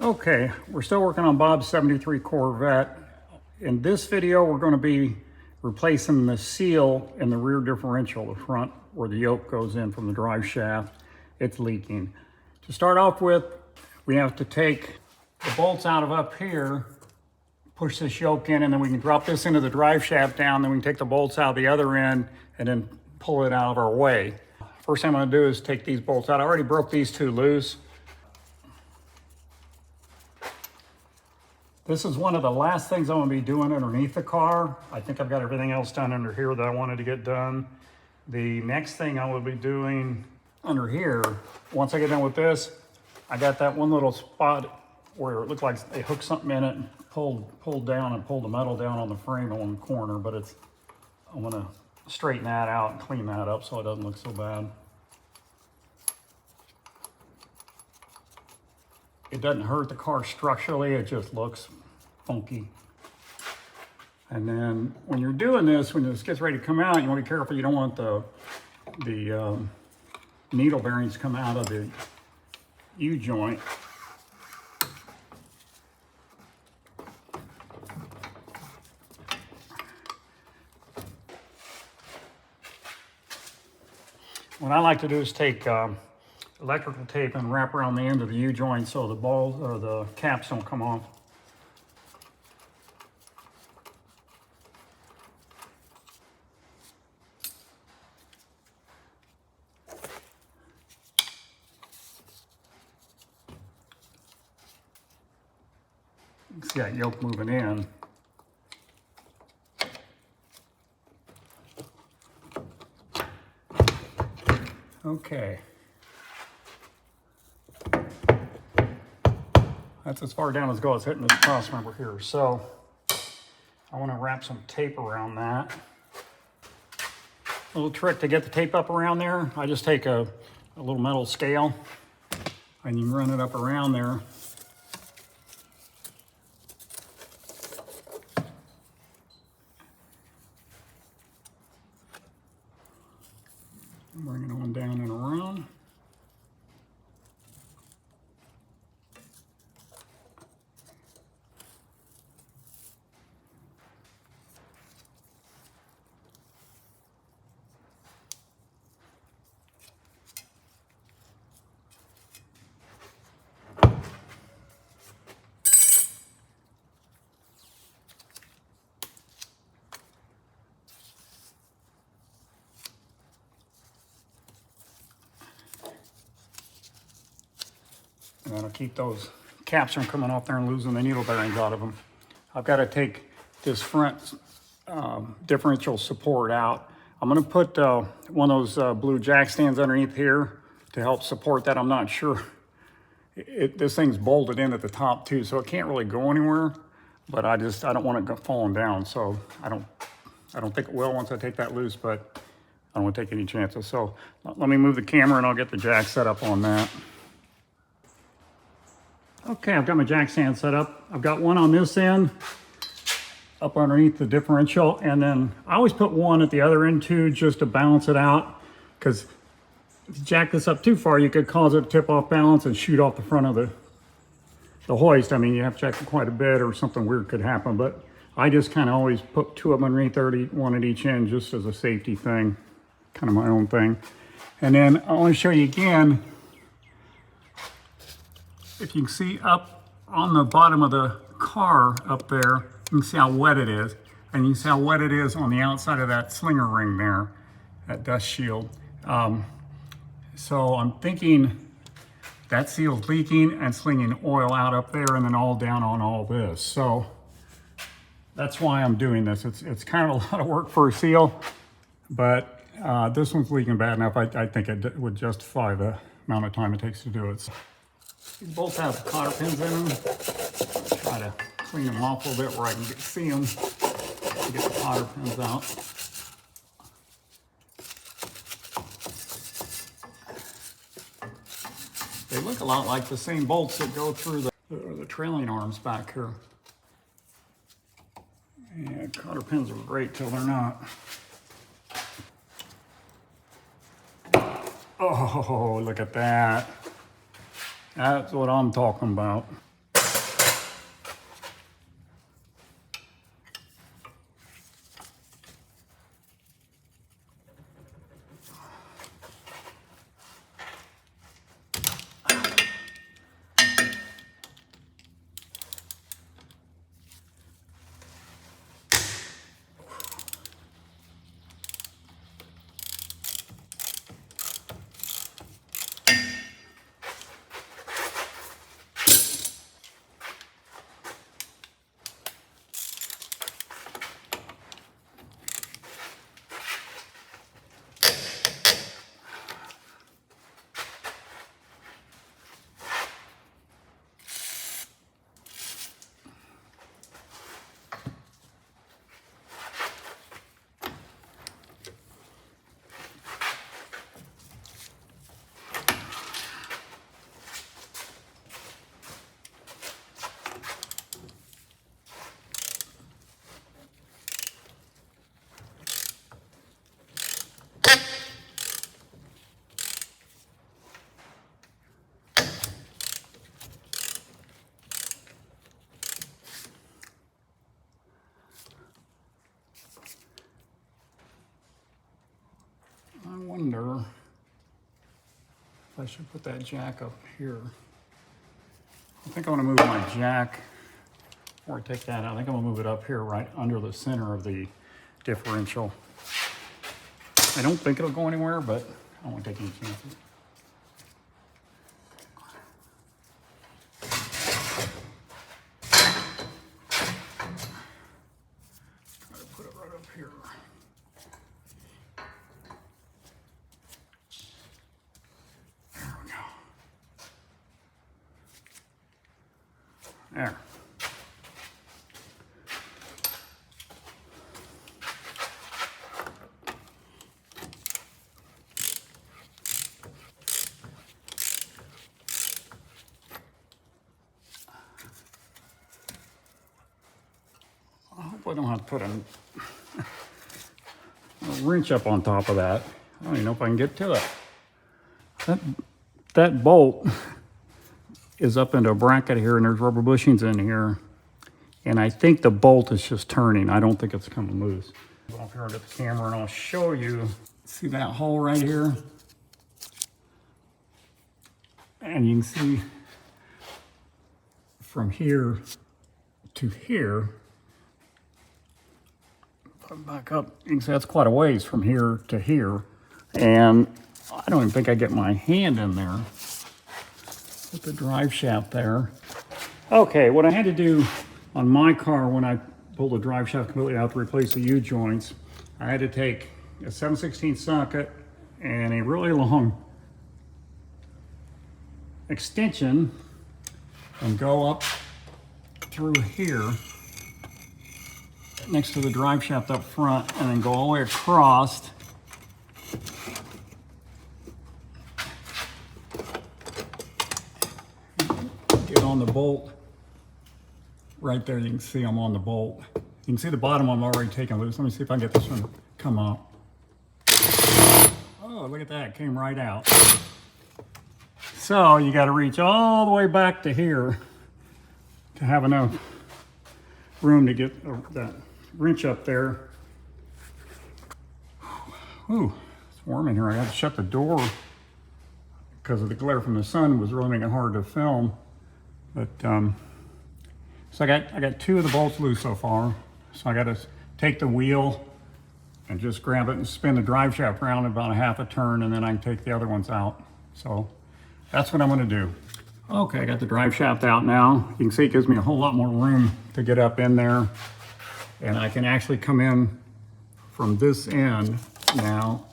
Okay, we're still working on Bob's 73 Corvette. In this video, we're going to be replacing the seal in the rear differential, the front where the yoke goes in from the drive shaft. It's leaking. To start off with, we have to take the bolts out of up here, push this yoke in, and then we can drop this into the drive shaft down, then we can take the bolts out the other end and then pull it out of our way. First thing I'm going to do is take these bolts out. I already broke these two loose. This is one of the last things I'm going to be doing underneath the car. I think I've got everything else done under here that I wanted to get done. The next thing I will be doing under here, once I get done with this, I got that one little spot where it looked like they hooked something in it and pulled down and pulled the metal down on the frame on the corner, but I'm going to straighten that out and clean that up so it doesn't look so bad. It doesn't hurt the car structurally, it just looks funky. And then when you're doing this, when this gets ready to come out, you want to be careful. You don't want the needle bearings to come out of the U-joint. What I like to do is take electrical tape and wrap around the end of the U-joint so the balls or the caps don't come off. You can see that yoke moving in. Okay. That's as far down as it goes, hitting this cross member here. So I want to wrap some tape around that. A little trick to get the tape up around there. I just take a little metal scale and you run it up around there. Bring it on down and around. And that'll keep those caps from coming off there and losing the needle bearings out of them. I've got to take this front differential support out. I'm going to put one of those blue jack stands underneath here to help support that. I'm not sure. This thing's bolted in at the top too, so it can't really go anywhere. But I don't want it falling down, so I don't think it will once I take that loose, but I don't want to take any chances. So let me move the camera and I'll get the jack set up on that. Okay, I've got my jack stand set up. I've got one on this end, up underneath the differential, and then I always put one at the other end too, just to balance it out, because if you jack this up too far, you could cause it to tip off balance and shoot off the front of the hoist. I mean, you have to jack it quite a bit or something weird could happen, but I just kind of always put two of them underneath 30, one at each end, just as a safety thing, kind of my own thing. And then I want to show you again, if you can see up on the bottom of the car up there, you can see how wet it is. And you can see how wet it is on the outside of that slinger ring there, that dust shield. So I'm thinking that seal's leaking and slinging oil out up there and then all down on all this. So that's why I'm doing this. It's kind of a lot of work for a seal, but this one's leaking bad enough. I think it would justify the amount of time it takes to do it. So these bolts have cotter pins in them. Try to clean them off a little bit where I can see them to get the cotter pins out. They look a lot like the same bolts that go through the trailing arms back here. Yeah, cotter pins are great till they're not. Oh, look at that. That's what I'm talking about. I should put that jack up here. I think I want to move my jack, before I take that out, I think I'm going to move it up here right under the center of the differential. I don't think it'll go anywhere, but I don't want to take any chances. Try to put it right up here. There we go. There. I hope I don't have to put a wrench up on top of that. I don't even know if I can get to it. That bolt is up into a bracket here, and there's rubber bushings in here. And I think the bolt is just turning. I don't think it's coming loose. I'll go up here and get the camera and I'll show you. See that hole right here? And you can see from here to here, put it back up, you can see that's quite a ways from here to here. And I don't even think I get my hand in there. Put the drive shaft there. Okay, what I had to do on my car when I pulled the drive shaft completely out to replace the U-joints, I had to take a 7/16 socket and a really long extension and go up through here next to the drive shaft up front, and then go all the way across. Get on the bolt. Right there, you can see I'm on the bolt. You can see the bottom I'm already taking loose. Let me see if I can get this one to come up. Oh, look at that, it came right out. So you got to reach all the way back to here to have enough room to get that wrench up there. Ooh, it's warm in here. I had to shut the door because of the glare from the sun. It was really making it hard to film. But so I got two of the bolts loose so far. So I got to take the wheel and just grab it and spin the drive shaft around about a half a turn, and then I can take the other ones out. So that's what I'm going to do. Okay, I got the drive shaft out now. You can see it gives me a whole lot more room to get up in there. And I can actually come in from this end now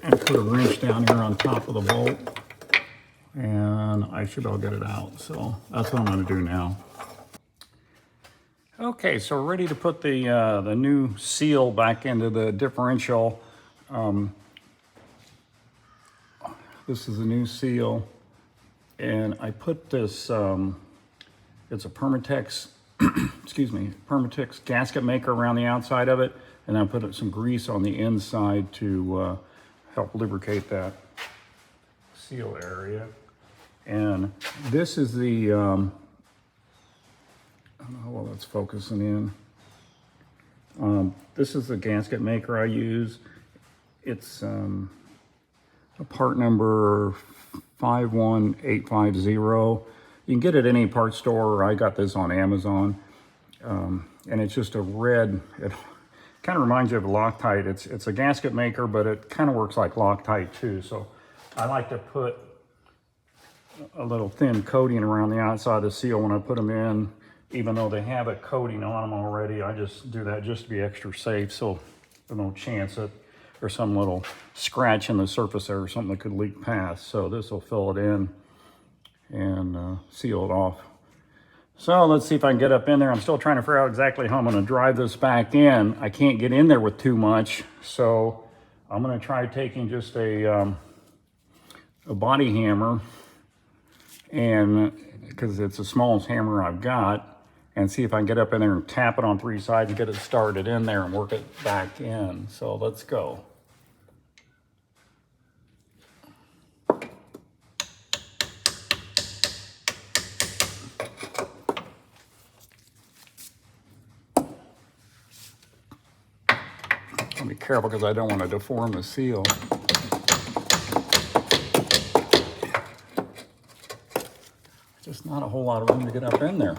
and put a wrench down here on top of the bolt. And I should be able to get it out. So that's what I'm going to do now. Okay, so we're ready to put the new seal back into the differential. This is a new seal. And I put this, it's a Permatex, excuse me, Permatex gasket maker around the outside of it. And I put some grease on the inside to help lubricate that seal area. And this is the, I don't know how well that's focusing in. This is the gasket maker I use. It's a part number 51850. You can get it at any parts store. I got this on Amazon. And it's just a red, it kind of reminds you of Loctite. It's a gasket maker, but it kind of works like Loctite too. So I like to put a little thin coating around the outside of the seal when I put them in. Even though they have a coating on them already, I just do that just to be extra safe, so there's no chance that there's some little scratch in the surface there or something that could leak past. So this will fill it in and seal it off. So let's see if I can get up in there. I'm still trying to figure out exactly how I'm going to drive this back in. I can't get in there with too much, so I'm going to try taking just a body hammer, and because it's the smallest hammer I've got, and see if I can get up in there and tap it on 3 sides and get it started in there and work it back in. So let's go. I'll be careful because I don't want to deform the seal. Not a whole lot of room to get up in there.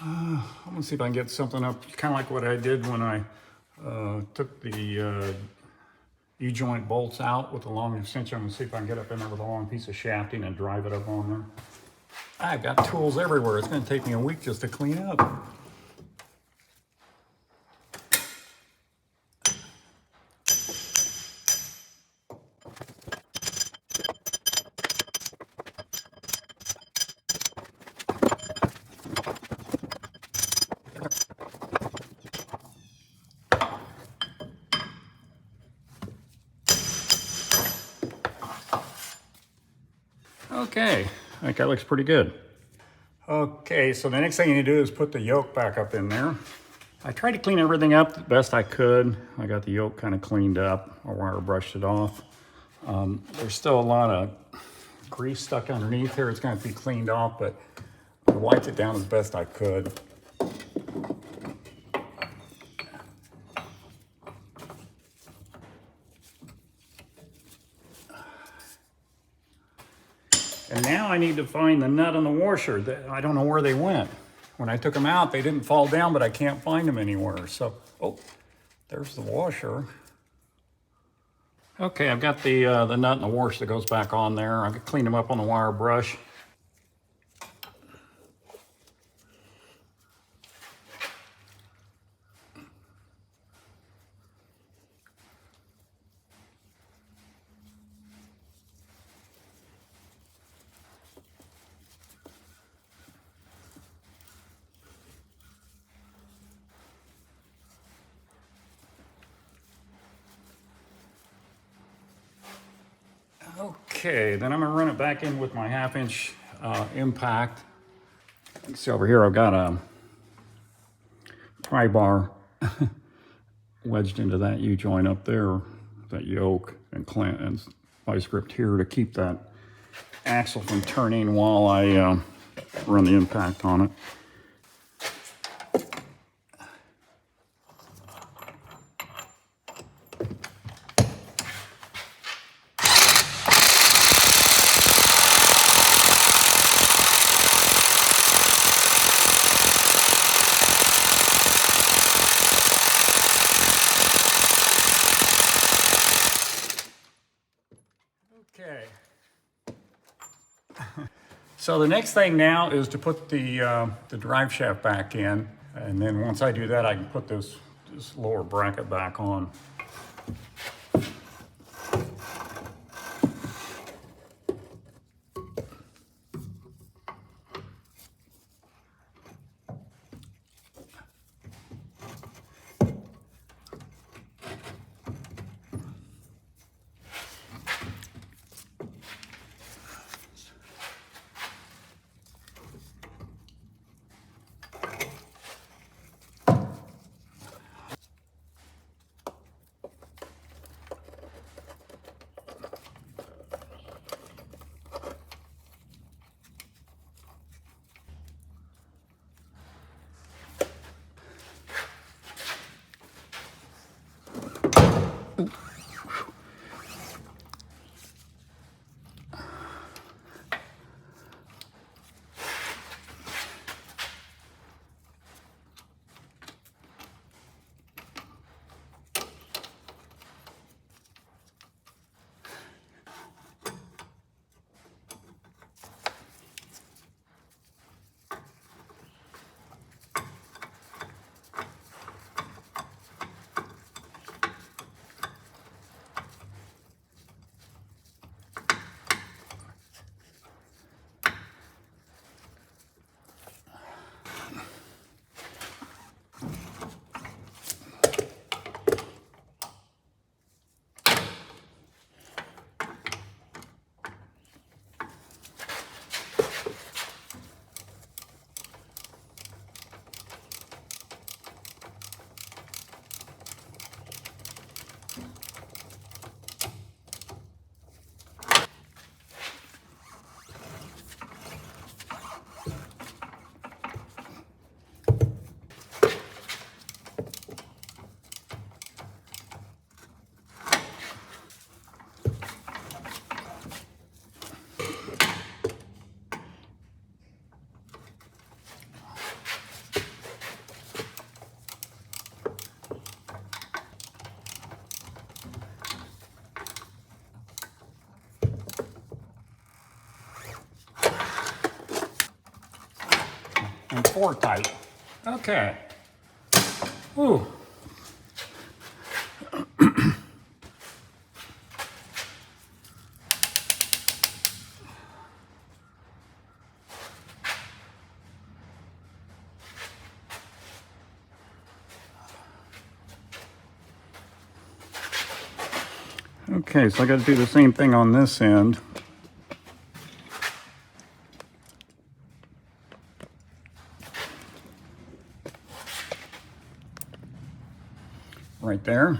I'm gonna see if I can get something up, kind of like what I did when I took the U-joint bolts out with the long extension. I'm gonna see if I can get up in there with a long piece of shafting and drive it up on there. I've got tools everywhere. It's gonna take me a week just to clean up. Okay, I think that looks pretty good. Okay, so the next thing you need to do is put the yoke back up in there. I tried to clean everything up the best I could. I got the yoke kind of cleaned up. I wire brushed it off. There's still a lot of grease stuck underneath here. It's going to be cleaned off, but I wiped it down as best I could. And now I need to find the nut and the washer. I don't know where they went. When I took them out, they didn't fall down, but I can't find them anywhere. So, oh, there's the washer. Okay, I've got the nut and the washer that goes back on there. I cleaned them up on the wire brush. Okay, then I'm gonna run it back in with my 1/2" impact. You can see over here I've got a pry bar wedged into that U-joint up there, that yoke, and vice grip here to keep that axle from turning while I run the impact on it. Okay. So the next thing now is to put the drive shaft back in, and then once I do that, I can put this lower bracket back on. and 4 tight. Okay. Ooh. Okay, so I got to do the same thing on this end. Right there.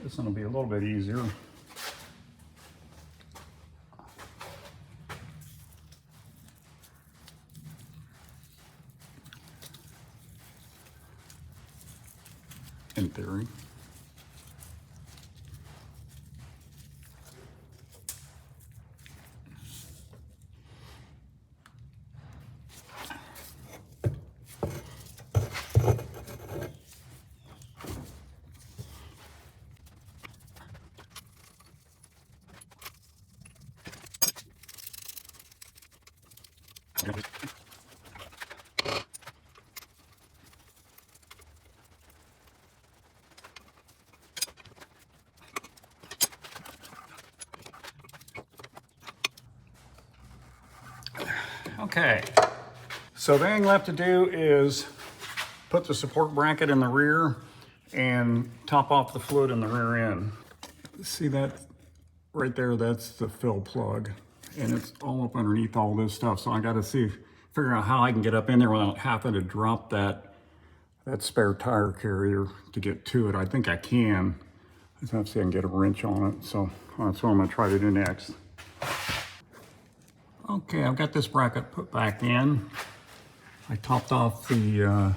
This one will be a little bit easier. In theory. Okay, so the thing left to do is put the support bracket in the rear and top off the fluid in the rear end. See that right there? That's the fill plug, and it's all up underneath all this stuff. So I got to figure out how I can get up in there without having to drop that spare tire carrier to get to it. I think I can. I just have to see if I can get a wrench on it. So that's what I'm going to try to do next. Okay, I've got this bracket put back in. I topped off the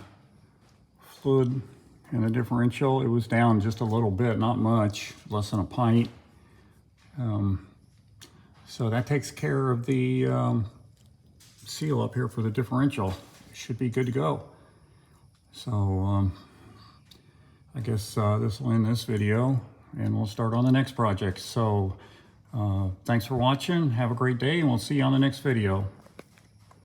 fluid and the differential. It was down just a little bit, not much, less than a pint. So that takes care of the seal up here for the differential. It should be good to go. So I guess this will end this video and we'll start on the next project. So thanks for watching. Have a great day and we'll see you on the next video.